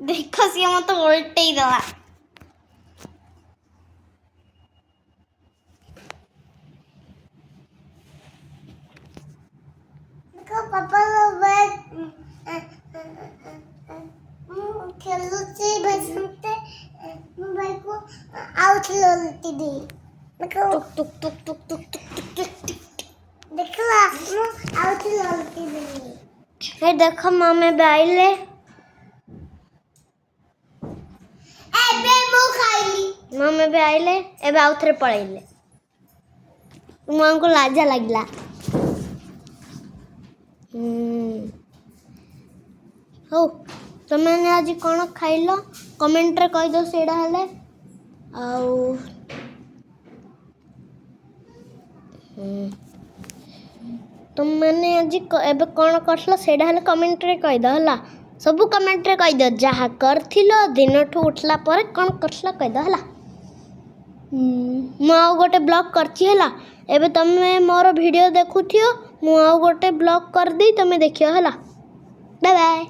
देखो सी मत उल्टे ही दला देखो पापा खेलुचे बसंते मोबाइल को आउट लोलती दी देखो टुक टुक टुक टुक टुक टुक टुक टुक देखो आउट लोलती दी हे देखो मम्मी बाइले एबे मो खाइली मम्मी बे आइले एबे आउथरे पळैले तुम को लाजा लागला हो तुमने आज कौन खाइल कमेंट रे कहि दो सेडा हले आउ तुमने आज एबे कौन करलो सेडा हले कमेंट रे कहि दो हला सब कमेंट रे कहि दो जहा करथिलो दिन ठु उठला पर कौन करला कहि दो हला मु आउ गोटे ब्लॉग करछि हला एबे तमे मोर वीडियो देखुथियो मु आउ गोटे ब्लॉग कर दी तमे देखियो हला बाय बाय।